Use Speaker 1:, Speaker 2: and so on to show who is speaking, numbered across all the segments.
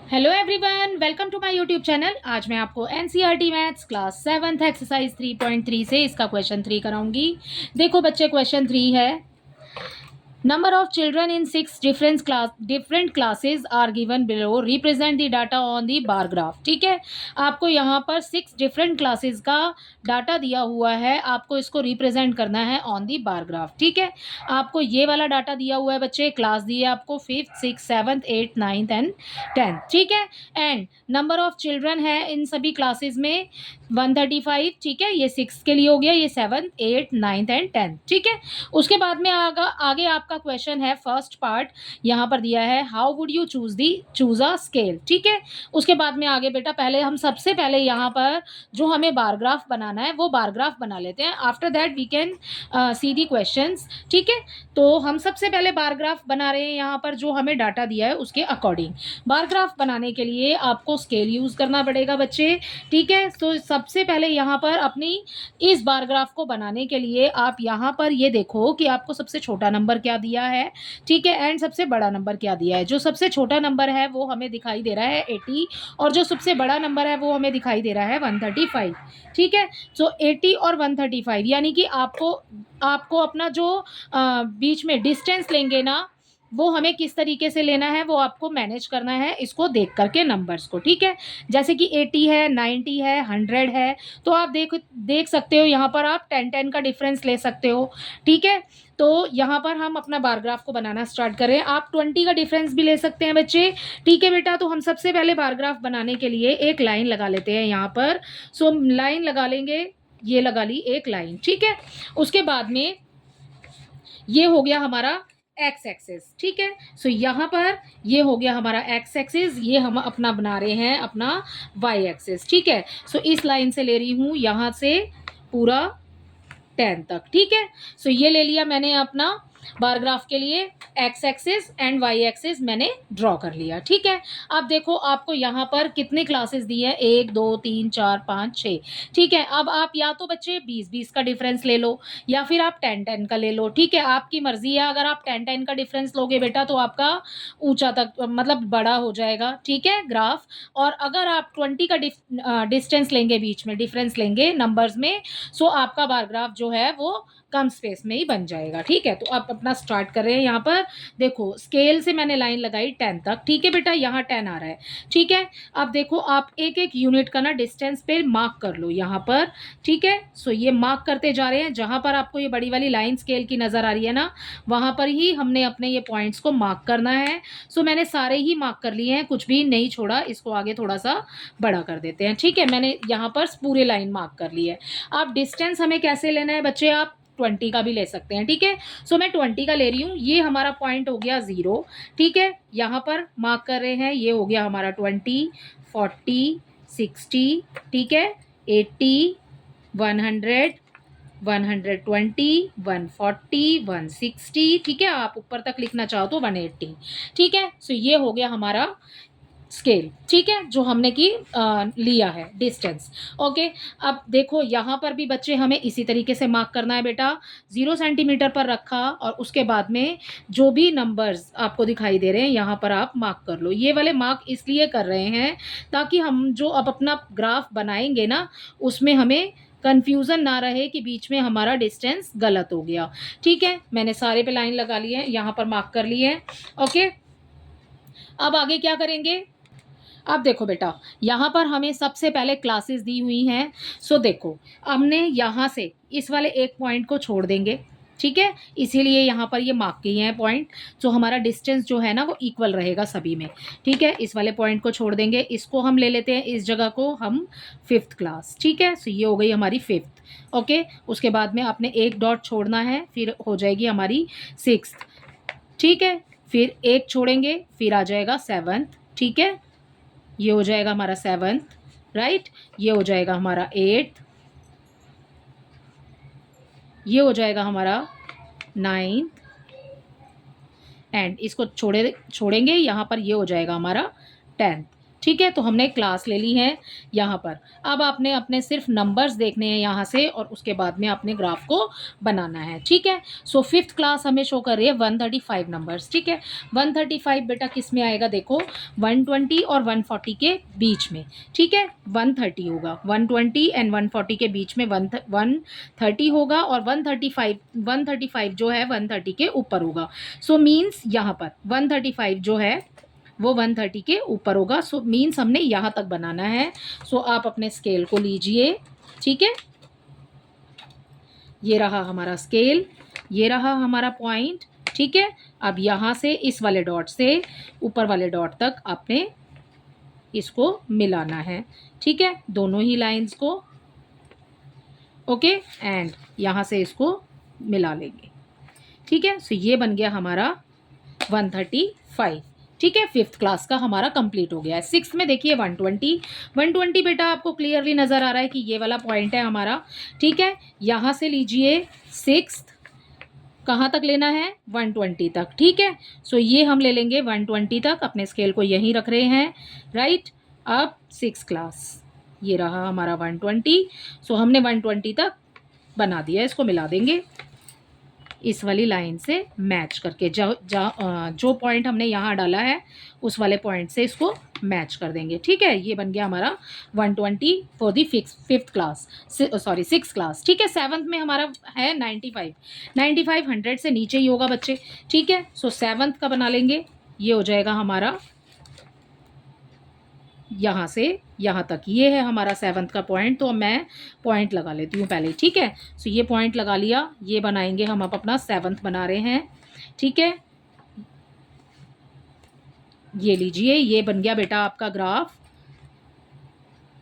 Speaker 1: Hello everyone, welcome to my YouTube channel. आज मैं आपको NCERT maths class 7th exercise 3.3 से इसका क्वेश्चन 3 कराऊंगी। देखो बच्चे, क्वेश्चन 3 है, number of children in 6 different classes are given below, represent the data on the bar graph. ठीक है, आपको यहाँ पर 6 डिफरेंट क्लासेस का डाटा दिया हुआ है, आपको इसको रिप्रेजेंट करना है ऑन दी बार ग्राफ। ठीक है, आपको ये वाला डाटा दिया हुआ है बच्चे, क्लास दी है आपको 5th 6th 7th 8th 9th and 10th। ठीक है, एंड नंबर ऑफ चिल्ड्रन है इन सभी क्लासेस में 135। ठीक है, ये 6 के लिए हो गया, ये 7th 8th 9th and 10th। ठीक है, उसके बाद में आगे आपका क्वेश्चन है, फर्स्ट पार्ट यहाँ पर दिया है, how would you choose a scale. ठीक है, उसके बाद में आगे बेटा, पहले हम सबसे पहले यहाँ पर जो हमें बार ग्राफ बनाना है वो बार ग्राफ बना लेते हैं। After that we can see the questions. ठीक है, तो हम सबसे पहले बार ग्राफ बना रहे हैं यहाँ पर, जो हमें डाटा दिया है उसके अकॉर्डिंग। बार ग्राफ बनाने के लिए आपको स्केल यूज करना पड़ेगा बच्चे। ठीक है, तो सबसे पहले यहाँ पर अपनी इस बार ग्राफ को बनाने के लिए आप यहाँ पर ये देखो कि आपको सबसे छोटा नंबर क्या दिया है। ठीक है, एंड सबसे बड़ा नंबर क्या दिया है। जो सबसे छोटा नंबर है वो हमें दिखाई दे रहा है 80, और जो सबसे बड़ा नंबर है वो हमें दिखाई दे रहा है 135। ठीक है, तो 80 और 135, यानी कि आपको आपको अपना जो बीच में डिस्टेंस लेंगे ना, वो हमें किस तरीके से लेना है वो आपको मैनेज करना है, इसको देख करके नंबर्स को। ठीक है, जैसे कि 80 है, 90 है, 100 है, तो आप देख सकते हो यहाँ पर आप 10-10 का डिफरेंस ले सकते हो। ठीक है, तो यहाँ पर हम अपना बार ग्राफ को बनाना स्टार्ट करें। आप 20 का डिफरेंस भी ले सकते हैं बच्चे। ठीक है बेटा, तो हम सबसे पहले बार ग्राफ बनाने के लिए एक लाइन लगा लेते हैं यहाँ पर। सो लाइन लगा लेंगे, ये लगा ली एक लाइन। ठीक है, उसके बाद में ये हो गया हमारा एक्स एक्सिस। ठीक है, सो यहाँ पर ये हो गया हमारा एक्स एक्सिस, ये हम अपना बना रहे हैं अपना वाई एक्सिस। ठीक है, सो इस लाइन से ले रही हूँ यहाँ से पूरा 10 तक। ठीक है, सो ये ले लिया मैंने अपना बार ग्राफ के लिए, X axis and Y axis मैंने ड्रॉ कर लिया। ठीक है, अब देखो आपको यहाँ पर कितने क्लासेस दी है, 1 2 3 4 5 6। ठीक है, अब आप या तो बच्चे 20-20 का डिफरेंस ले लो, या फिर आप 10-10 का ले लो। ठीक है, आपकी मर्जी है। अगर आप 10-10 का डिफरेंस लोगे बेटा तो आपका ऊंचा तक मतलब बड़ा हो जाएगा। ठीक है, ग्राफ। और अगर आप 20 का डिस्टेंस लेंगे, बीच में डिफरेंस लेंगे नंबर्स में, सो आपका बार ग्राफ जो है वो कम स्पेस में ही बन जाएगा। ठीक है, तो आप अपना स्टार्ट कर रहे हैं यहाँ पर। देखो स्केल से मैंने लाइन लगाई 10 तक। ठीक है बेटा, यहाँ 10 आ रहा है। ठीक है, अब देखो आप एक एक यूनिट का ना डिस्टेंस पे मार्क कर लो यहाँ पर। ठीक है, सो ये मार्क करते जा रहे हैं, जहाँ पर आपको ये बड़ी वाली लाइन स्केल की नज़र आ रही है ना, वहाँ पर ही हमने अपने ये पॉइंट्स को मार्क करना है। सो मैंने सारे ही मार्क कर लिए हैं, कुछ भी नहीं छोड़ा। इसको आगे थोड़ा सा बड़ा कर देते हैं। ठीक है, मैंने यहाँ पर पूरे लाइन मार्क कर ली है। अब डिस्टेंस हमें कैसे लेना है बच्चे, आप 20 का भी ले सकते हैं। ठीक है, सो मैं 20 का ले रही हूँ। ये हमारा पॉइंट हो गया 0। ठीक है, यहाँ पर मार्क कर रहे हैं, ये हो गया हमारा 20 40 60। ठीक है, 80 100 120 140 160। ठीक है, आप ऊपर तक लिखना चाहो तो 180। ठीक है, सो ये हो गया हमारा स्केल। ठीक है, जो हमने की लिया है डिस्टेंस। ओके, अब देखो यहाँ पर भी बच्चे हमें इसी तरीके से मार्क करना है बेटा। 0 सेंटीमीटर पर रखा, और उसके बाद में जो भी नंबर्स आपको दिखाई दे रहे हैं यहाँ पर आप मार्क कर लो। ये वाले मार्क इसलिए कर रहे हैं ताकि हम जो अब अपना ग्राफ बनाएंगे ना, उसमें हमें कन्फ्यूज़न ना रहे कि बीच में हमारा डिस्टेंस गलत हो गया। ठीक है, मैंने सारे पे लाइन लगा ली है, यहाँ पर मार्क कर लिए हैं। ओके, अब आगे क्या करेंगे। अब देखो बेटा, यहाँ पर हमें सबसे पहले क्लासेस दी हुई हैं। सो देखो, हमने यहाँ से इस वाले एक पॉइंट को छोड़ देंगे। ठीक है, इसीलिए यहाँ पर ये मार्क किए हैं पॉइंट। तो हमारा डिस्टेंस जो है ना वो इक्वल रहेगा सभी में। ठीक है, इस वाले पॉइंट को छोड़ देंगे, इसको हम ले लेते हैं, इस जगह को हम 5th क्लास। ठीक है, सो ये हो गई हमारी 5th। ओके, उसके बाद में आपने एक डॉट छोड़ना है, फिर हो जाएगी हमारी 6th। ठीक है, फिर एक छोड़ेंगे, फिर आ जाएगा 7th। ठीक है, ये हो जाएगा हमारा 7th। राइट, ये हो जाएगा हमारा 8th, ये हो जाएगा हमारा 9th, एंड इसको छोड़ेंगे यहाँ पर, ये हो जाएगा हमारा 10th। ठीक है, तो हमने क्लास ले ली है यहाँ पर। अब आपने अपने सिर्फ नंबर्स देखने हैं यहाँ से और उसके बाद में आपने ग्राफ को बनाना है। ठीक है, सो फिफ्थ क्लास हमें शो कर रही है 135 नंबर्स। ठीक है, 135 बेटा किस में आएगा, देखो 120 और 140 के बीच में। ठीक है, 130 होगा, 120 एंड 140 के बीच में 130 होगा और 135 जो है 130 के ऊपर होगा। सो मीन्स यहाँ पर 135 जो है वो 130 के ऊपर होगा। सो मीन्स हमने यहाँ तक बनाना है। सो आप अपने स्केल को लीजिए। ठीक है, ये रहा हमारा स्केल, ये रहा हमारा पॉइंट। ठीक है, अब यहाँ से इस वाले डॉट से ऊपर वाले डॉट तक आपने इसको मिलाना है। ठीक है, दोनों ही लाइंस को। ओके, एंड यहाँ से इसको मिला लेंगे। ठीक है, सो ये बन गया हमारा 135। ठीक है, फिफ्थ क्लास का हमारा कंप्लीट हो गया है। सिक्स में देखिए 120 बेटा आपको क्लियरली नज़र आ रहा है कि ये वाला पॉइंट है हमारा। ठीक है, यहाँ से लीजिए सिक्स, कहाँ तक लेना है, 120 तक। ठीक है, सो ये हम ले लेंगे 120 तक, अपने स्केल को यहीं रख रहे हैं। राइट, अब सिक्स क्लास, ये रहा हमारा 120। सो हमने 120 तक बना दिया, इसको मिला देंगे इस वाली लाइन से मैच करके। जो पॉइंट हमने यहाँ डाला है उस वाले पॉइंट से इसको मैच कर देंगे। ठीक है, ये बन गया हमारा 120 for the fifth class, sorry six class. ठीक है, सेवन्थ में हमारा है 95 100 से नीचे ही होगा बच्चे। ठीक है, सो सेवन्थ का बना लेंगे, ये हो जाएगा हमारा यहाँ से यहाँ तक, ये है हमारा सेवन्थ का पॉइंट। तो मैं पॉइंट लगा लेती हूँ पहले। ठीक है, सो ये पॉइंट लगा लिया, ये बनाएंगे हम अब अपना सेवन्थ बना रहे हैं। ठीक है, ये लीजिए, ये बन गया बेटा आपका ग्राफ,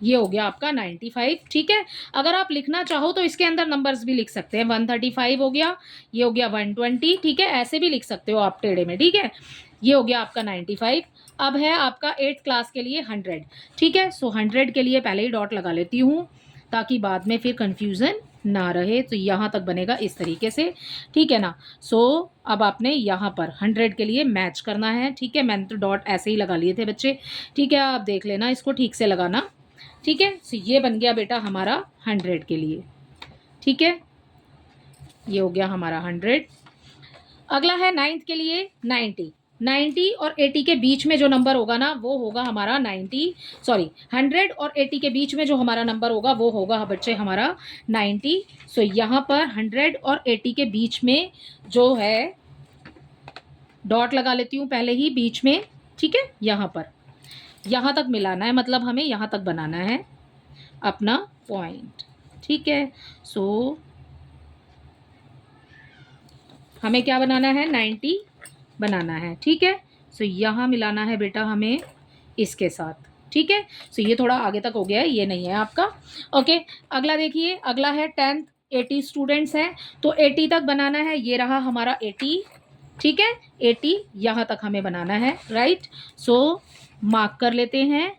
Speaker 1: ये हो गया आपका 95। ठीक है, अगर आप लिखना चाहो तो इसके अंदर नंबर्स भी लिख सकते हैं। 135 हो गया, ये हो गया 120। ठीक है, ऐसे भी लिख सकते हो आप टेढ़े में। ठीक है, ये हो गया आपका 95। अब है आपका 8th क्लास के लिए 100। ठीक है, सो 100 के लिए पहले ही डॉट लगा लेती हूँ ताकि बाद में फिर कंफ्यूजन ना रहे। तो यहाँ तक बनेगा इस तरीके से। ठीक है ना, सो अब आपने यहाँ पर 100 के लिए मैच करना है। ठीक है, मैंने तो डॉट ऐसे ही लगा लिए थे बच्चे। ठीक है, आप देख लेना, इसको ठीक से लगाना। ठीक है, सो ये बन गया बेटा हमारा 100 के लिए। ठीक है, ये हो गया हमारा 100। अगला है 9th के लिए 90 और 80 के बीच में जो नंबर होगा ना वो होगा हमारा 100 और 80 के बीच में जो हमारा नंबर होगा वो होगा बच्चे हमारा 90। सो यहाँ पर 100 और 80 के बीच में जो है डॉट लगा लेती हूँ पहले ही बीच में। ठीक है, यहाँ पर यहाँ तक मिलाना है, मतलब हमें यहाँ तक बनाना है अपना पॉइंट। ठीक है, सो हमें क्या बनाना है, 90 बनाना है। ठीक है, सो यहाँ मिलाना है बेटा हमें इसके साथ। ठीक है, सो ये थोड़ा आगे तक हो गया है, ये नहीं है आपका। ओके, अगला देखिए, अगला है 10th 80 स्टूडेंट्स हैं तो 80 तक बनाना है, ये रहा हमारा 80। ठीक है, 80 यहाँ तक हमें बनाना है। राइट, सो मार्क कर लेते हैं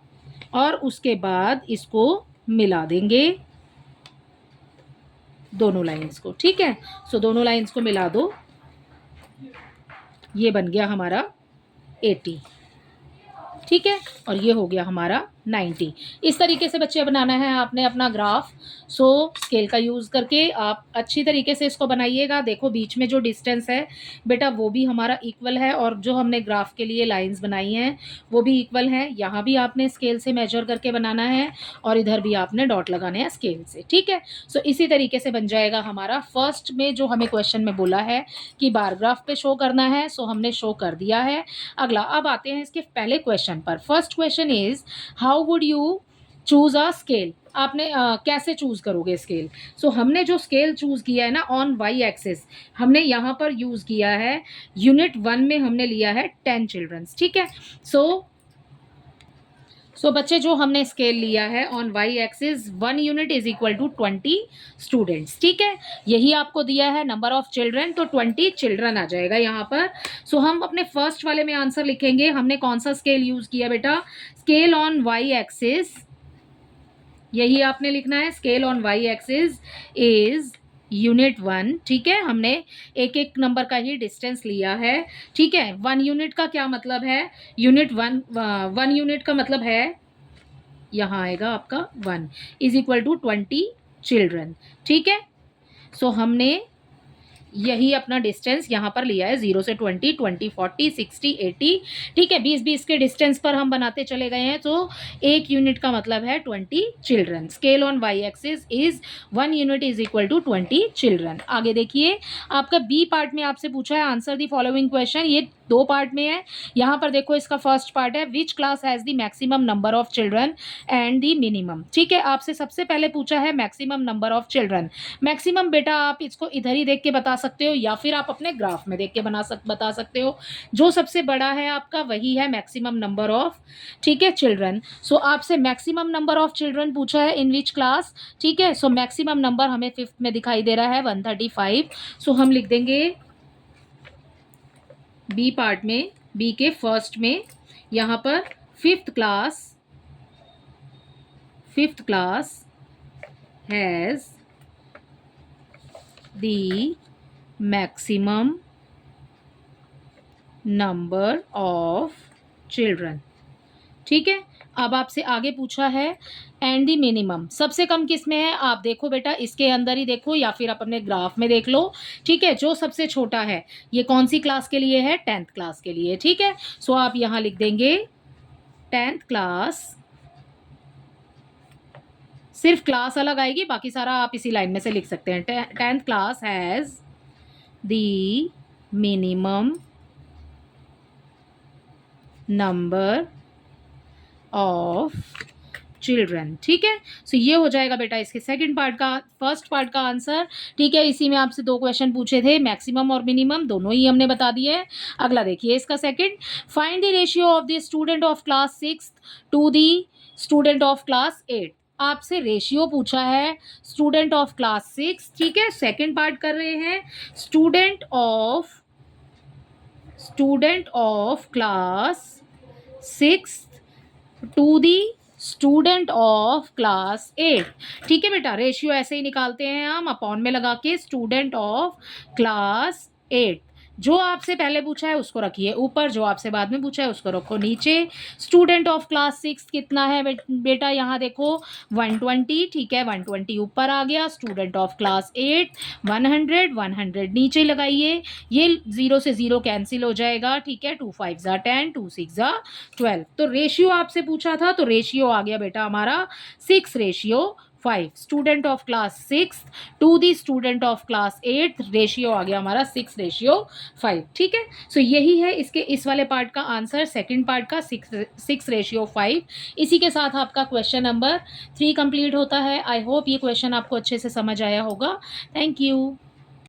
Speaker 1: और उसके बाद इसको मिला देंगे दोनों लाइंस को। ठीक है, सो दोनों लाइंस को मिला दो, ये बन गया हमारा 80। ठीक है, और ये हो गया हमारा 90। इस तरीके से बच्चे बनाना है आपने अपना ग्राफ। सो स्केल का यूज़ करके आप अच्छी तरीके से इसको बनाइएगा। देखो बीच में जो डिस्टेंस है बेटा वो भी हमारा इक्वल है और जो हमने ग्राफ के लिए लाइंस बनाई हैं वो भी इक्वल है। यहाँ भी आपने स्केल से मेजर करके बनाना है और इधर भी आपने डॉट लगाने हैं स्केल से। ठीक है, सो इसी तरीके से बन जाएगा हमारा। फर्स्ट में जो हमें क्वेश्चन में बोला है कि बार ग्राफ पे शो करना है, सो हमने शो कर दिया है। अगला अब आते हैं इसके पहले क्वेश्चन पर। First question is how would you choose a scale. आपने कैसे चूज करोगे स्केल। सो हमने जो स्केल चूज किया है ना ऑन वाई एक्सिस, हमने यहाँ पर यूज किया है यूनिट 1 में हमने लिया है 10 चिल्ड्रंस। ठीक है, सो बच्चे जो हमने स्केल लिया है on Y axis 1 unit is equal to 20 students. ठीक है, यही आपको दिया है नंबर ऑफ चिल्ड्रन, तो 20 चिल्ड्रन आ जाएगा यहाँ पर। सो हम अपने फर्स्ट वाले में आंसर लिखेंगे। हमने कौन सा स्केल यूज किया बेटा, स्केल ऑन वाई एक्सिस, यही आपने लिखना है। Scale on Y axis is unit 1, ठीक है, हमने एक एक नंबर का ही डिस्टेंस लिया है, ठीक है। 1 यूनिट का क्या मतलब है, यूनिट 1, 1 यूनिट का मतलब है यहाँ आएगा आपका 1 इज इक्वल टू 20 चिल्ड्रन, ठीक है। सो हमने यही अपना डिस्टेंस यहाँ पर लिया है, 0 से 20, 20, 40, 60, 80, ठीक है। 20-20 के डिस्टेंस पर हम बनाते चले गए हैं। तो 1 यूनिट का मतलब है 20 children. Scale on Y axis is 1 unit is equal to 20 children. आगे देखिए, आपका बी पार्ट में आपसे पूछा है आंसर दी फॉलोइंग क्वेश्चन। ये 2 पार्ट में है। यहाँ पर देखो, इसका फर्स्ट पार्ट है which class has the maximum number of children and the minimum, ठीक है। आपसे सबसे पहले पूछा है maximum number of children. Maximum बेटा आप इसको इधर ही देख के बता सकते हो या फिर आप अपने ग्राफ में देख के बता सकते हो। जो सबसे बड़ा है आपका वही है मैक्सिमम नंबर ऑफ, ठीक है, चिल्ड्रन। सो आपसे मैक्सिमम नंबर ऑफ चिल्ड्रन पूछा है इन विच क्लास, ठीक है। सो मैक्सिमम नंबर हमें 5th में दिखाई दे रहा है 135। सो हम लिख देंगे बी पार्ट में, बी के फर्स्ट में, यहाँ पर 5th class has the maximum number of children, ठीक है। अब आपसे आगे पूछा है एंड द मिनिमम, सबसे कम किस में है आप देखो बेटा, इसके अंदर ही देखो या फिर आप अपने ग्राफ में देख लो, ठीक है। जो सबसे छोटा है ये कौन सी क्लास के लिए है, 10th क्लास के लिए, ठीक है। सो आप यहाँ लिख देंगे 10th क्लास, सिर्फ क्लास अलग आएगी, बाकी सारा आप इसी लाइन में से लिख सकते हैं। 10th class has the minimum number of children, ठीक है। सो ये हो जाएगा बेटा इसके सेकंड पार्ट का, फर्स्ट पार्ट का आंसर, ठीक है। इसी में आपसे 2 क्वेश्चन पूछे थे, मैक्सिमम और मिनिमम दोनों ही हमने बता दिए हैं। अगला देखिए इसका second, find the ratio of the student of class 6 to the student of class 8। आपसे रेशियो पूछा है स्टूडेंट ऑफ क्लास 6, ठीक है। सेकंड पार्ट कर रहे हैं student of class 6 to the student of class 8, ठीक है बेटा। रेशियो ऐसे ही निकालते हैं हम, अपॉन में लगा के स्टूडेंट ऑफ क्लास 8। जो आपसे पहले पूछा है उसको रखिए ऊपर, जो आपसे बाद में पूछा है उसको रखो नीचे। स्टूडेंट ऑफ क्लास 6 कितना है बेटा, यहाँ देखो 120, ठीक है, 120 ऊपर आ गया। स्टूडेंट ऑफ क्लास 8 100, 100 नीचे लगाइए, ये 0 से 0 कैंसिल हो जाएगा, ठीक है। 2 5 ज़ा 10, 2 6 ज़ा 12। तो रेशियो आपसे पूछा था, तो रेशियो आ गया बेटा हमारा 6:5। Student of class 6 to the student of class 8, ratio आ गया हमारा 6:5, ठीक है। सो यही है इसके इस वाले पार्ट का आंसर, सेकंड पार्ट का 6:5। इसी के साथ आपका क्वेश्चन नंबर 3 कंप्लीट होता है। आई होप ये क्वेश्चन आपको अच्छे से समझ आया होगा। Thank you.